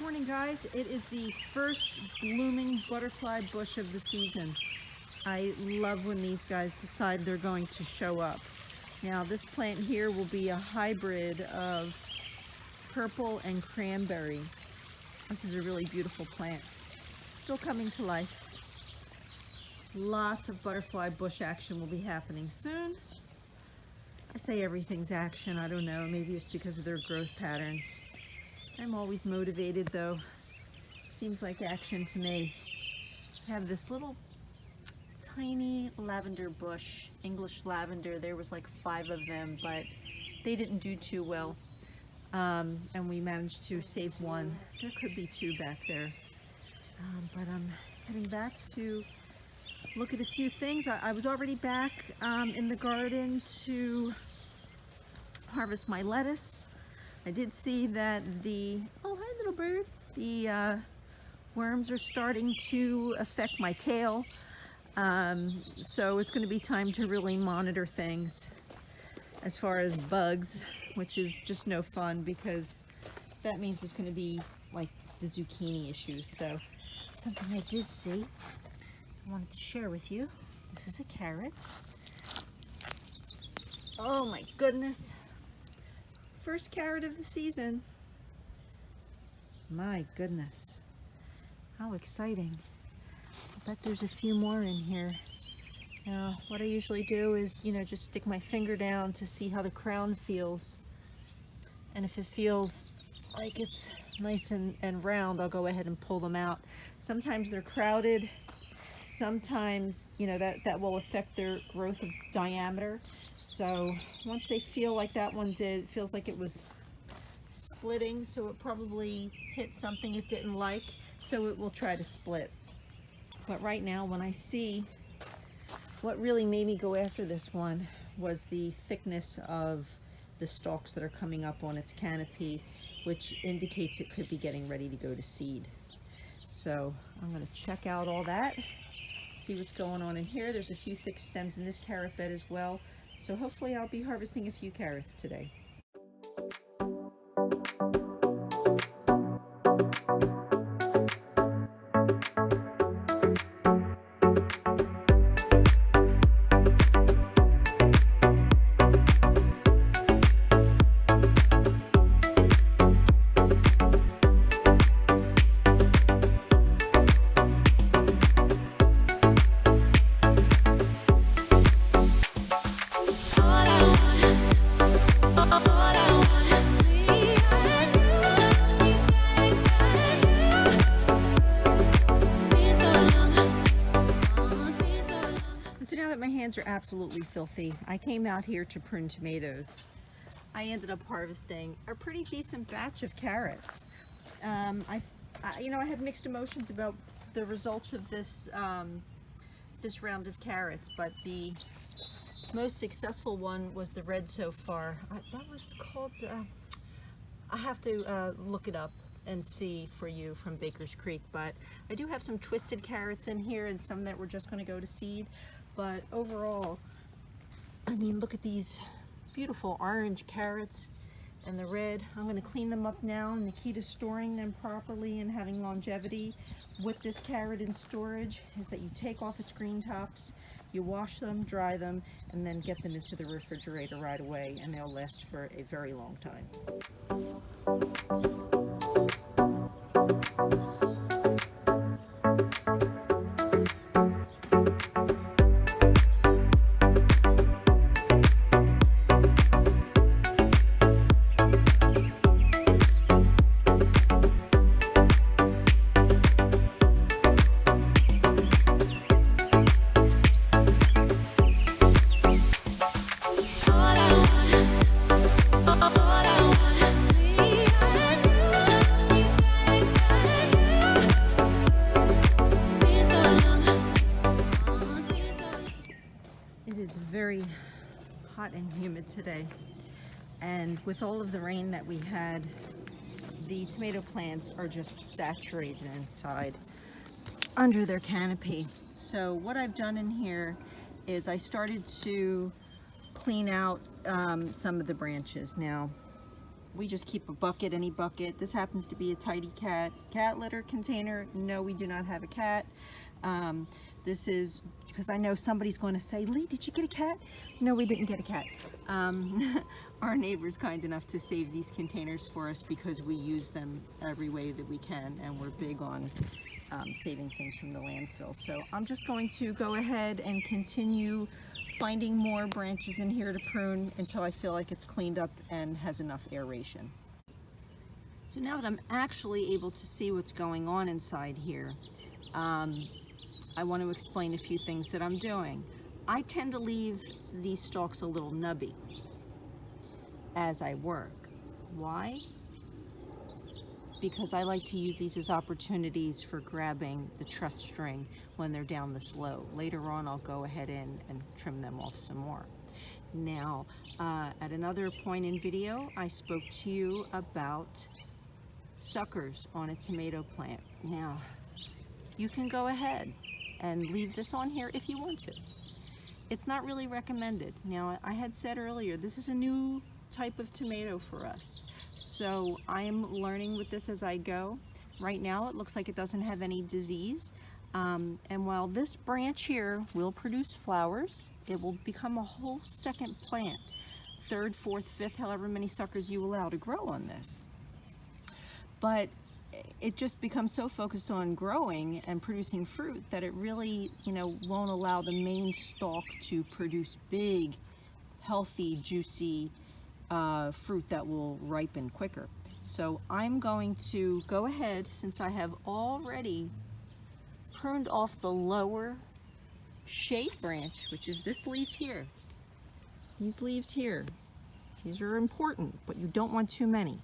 Morning guys, it is the first blooming butterfly bush of the season. I love when these guys decide they're going to show up. Now this plant here will be a hybrid of purple and cranberry. This is a really beautiful plant. Still coming to life. Lots of butterfly bush action will be happening soon. I say everything's action, I don't know, maybe it's because of their growth patterns. I'm always motivated though. Seems like action to me. I have this little tiny lavender bush, English lavender. There was like 5 of them, but they didn't do too well. And we managed to save one. There could be 2 back there. But I'm heading back to look at a few things. I was already back in the garden to harvest my lettuce. I did see that oh hi little bird, the worms are starting to affect my kale. So it's going to be time to really monitor things as far as bugs, which is just no fun because that means it's going to be like the zucchini issues. So something I did see, I wanted to share with you. This is a carrot. Oh my goodness. First carrot of the season. My goodness. How exciting. I bet there's a few more in here. Now, what I usually do is, just stick my finger down to see how the crown feels. And if it feels like it's nice and round, I'll go ahead and pull them out. Sometimes they're crowded. Sometimes, that will affect their growth of diameter. So once they feel like that one did, it feels like it was splitting, so it probably hit something it didn't like, so it will try to split. But right now, when I see, what really made me go after this one was the thickness of the stalks that are coming up on its canopy, which indicates it could be getting ready to go to seed. So I'm going to check out all that, see what's going on in here. There's a few thick stems in this carrot bed as well. So hopefully I'll be harvesting a few carrots today. My hands are absolutely filthy. I came out here to prune tomatoes. I ended up harvesting a pretty decent batch of carrots. I had mixed emotions about the results of this this round of carrots, but the most successful one was the red so far. That was called, I have to look it up and see for you from Baker's Creek, but I do have some twisted carrots in here and some that were just going to go to seed. But overall, I mean, look at these beautiful orange carrots and the red. I'm going to clean them up now, and the key to storing them properly and having longevity with this carrot in storage is that you take off its green tops, you wash them, dry them, and then get them into the refrigerator right away, and they'll last for a very long time. Very hot and humid today, and with all of the rain that we had, the tomato plants are just saturated inside under their canopy. So what I've done in here is I started to clean out some of the branches. Now we just keep a bucket, any bucket. This happens to be a tidy cat litter container. No, we do not have a cat. This is because I know somebody's going to say, Lee, did you get a cat? No, we didn't get a cat. Our neighbor's kind enough to save these containers for us because we use them every way that we can, and we're big on saving things from the landfill. So I'm just going to go ahead and continue finding more branches in here to prune until I feel like it's cleaned up and has enough aeration. So now that I'm actually able to see what's going on inside here, I want to explain a few things that I'm doing. I tend to leave these stalks a little nubby as I work. Why? Because I like to use these as opportunities for grabbing the truss string when they're down this low. Later on, I'll go ahead and trim them off some more. Now, at another point in video, I spoke to you about suckers on a tomato plant. Now, you can go ahead and leave this on here if you want to. It's not really recommended. Now, I had said earlier, this is a new type of tomato for us, so I am learning with this as I go. Right now it looks like it doesn't have any disease, and while this branch here will produce flowers, it will become a whole second plant, third, fourth, fifth, however many suckers you allow to grow on this. But it just becomes so focused on growing and producing fruit that it really, won't allow the main stalk to produce big, healthy, juicy fruit that will ripen quicker. So I'm going to go ahead, since I have already pruned off the lower shade branch, which is this leaf here. These leaves here, these are important, but you don't want too many.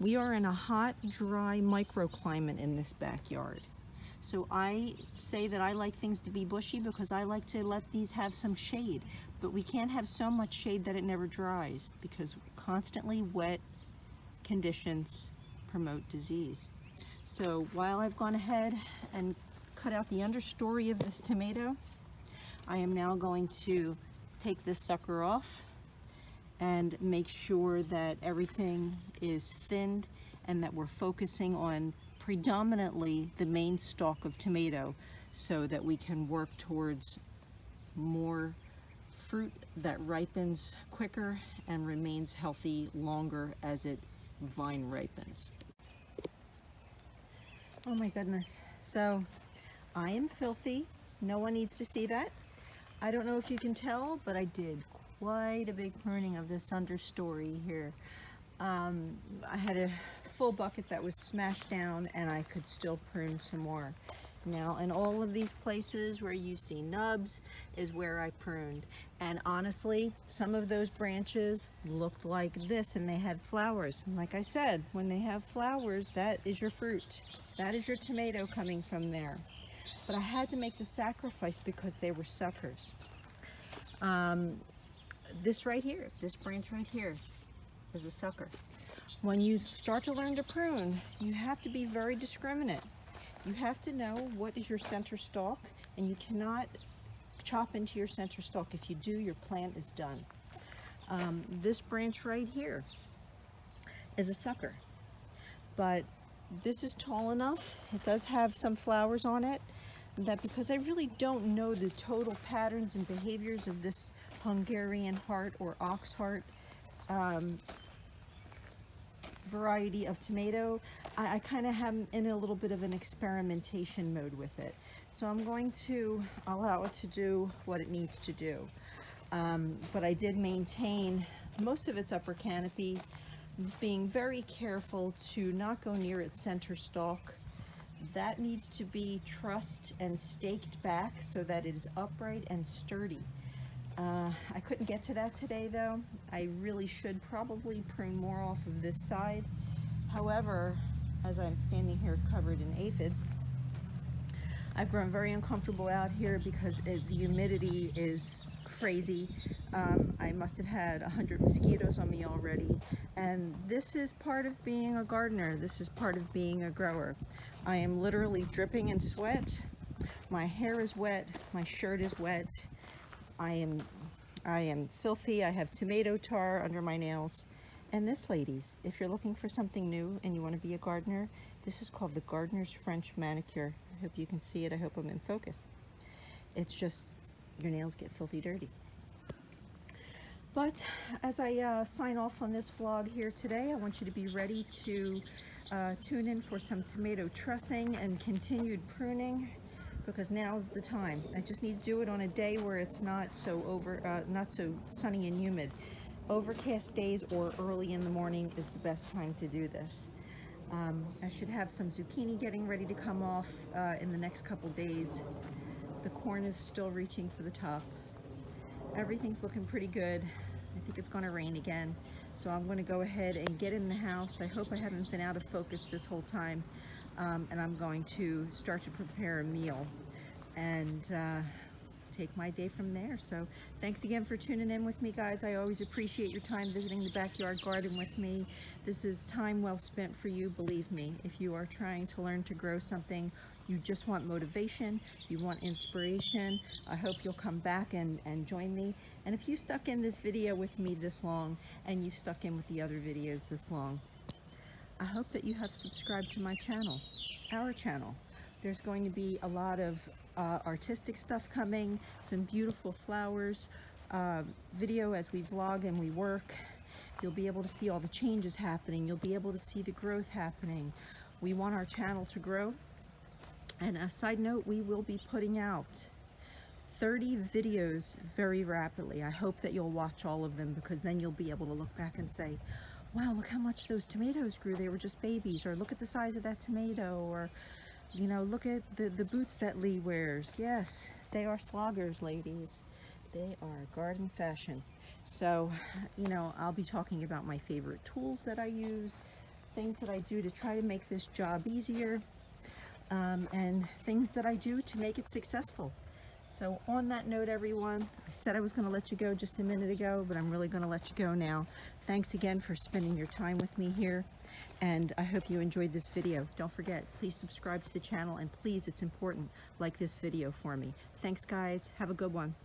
We are in a hot, dry microclimate in this backyard. So I say that I like things to be bushy because I like to let these have some shade. But we can't have so much shade that it never dries, because constantly wet conditions promote disease. So while I've gone ahead and cut out the understory of this tomato, I am now going to take this sucker off and make sure that everything is thinned and that we're focusing on predominantly the main stalk of tomato so that we can work towards more fruit that ripens quicker and remains healthy longer as it vine ripens. Oh my goodness. So I am filthy. No one needs to see that. I don't know if you can tell, but I did quite a big pruning of this understory here. I had a full bucket that was smashed down and I could still prune some more. Now, in all of these places where you see nubs is where I pruned. And honestly, some of those branches looked like this and they had flowers. And like I said, when they have flowers, that is your fruit. That is your tomato coming from there. But I had to make the sacrifice because they were suckers. This right here, this branch right here is a sucker. When you start to learn to prune, you have to be very discriminate. You have to know what is your center stalk, and you cannot chop into your center stalk. If you do, your plant is done. This branch right here is a sucker, but this is tall enough. It does have some flowers on it, that because I really don't know the total patterns and behaviors of this Hungarian heart or ox heart variety of tomato, I kind of am in a little bit of an experimentation mode with it. So I'm going to allow it to do what it needs to do. But I did maintain most of its upper canopy, being very careful to not go near its center stalk. That needs to be trussed and staked back so that it is upright and sturdy. I couldn't get to that today though. I really should probably prune more off of this side. However, as I'm standing here covered in aphids, I've grown very uncomfortable out here because the humidity is crazy. I must have had 100 mosquitoes on me already, and this is part of being a gardener. This is part of being a grower. I am literally dripping in sweat. My hair is wet, my shirt is wet. I am filthy. I have tomato tar under my nails, And this, ladies, if you're looking for something new and you want to be a gardener, this is called the Gardener's French Manicure. I hope you can see it. I hope I'm in focus. It's just, your nails get filthy dirty. But as I sign off on this vlog here today, I want you to be ready to tune in for some tomato trussing and continued pruning, because now's the time. I just need to do it on a day where it's not so not so sunny and humid. Overcast days or early in the morning is the best time to do this. I should have some zucchini getting ready to come off in the next couple days. The corn is still reaching for the top. Everything's looking pretty good. I think it's going to rain again, so I'm going to go ahead and get in the house. I hope I haven't been out of focus this whole time, and I'm going to start to prepare a meal and take my day from there. So thanks again for tuning in with me, guys. I always appreciate your time visiting the backyard garden with me. This is time well spent for you, believe me. If you are trying to learn to grow something, you just want motivation, you want inspiration, I hope you'll come back and join me. And if you stuck in this video with me this long, and you stuck in with the other videos this long, I hope that you have subscribed to my channel, our channel. There's going to be a lot of artistic stuff coming, some beautiful flowers, video as we vlog and we work. You'll be able to see all the changes happening. You'll be able to see the growth happening. We want our channel to grow. And a side note, we will be putting out 30 videos very rapidly. I hope that you'll watch all of them, because then you'll be able to look back and say, wow, look how much those tomatoes grew. They were just babies. Or look at the size of that tomato. Or, you know, look at the boots that Lee wears. Yes, they are sloggers, ladies. They are garden fashion. So, you know, I'll be talking about my favorite tools that I use, things that I do to try to make this job easier, and things that I do to make it successful. So on that note, everyone, I said I was going to let you go just a minute ago, but I'm really going to let you go now. Thanks again for spending your time with me here, and I hope you enjoyed this video. Don't forget, please subscribe to the channel, and please, it's important, like this video for me. Thanks, guys. Have a good one.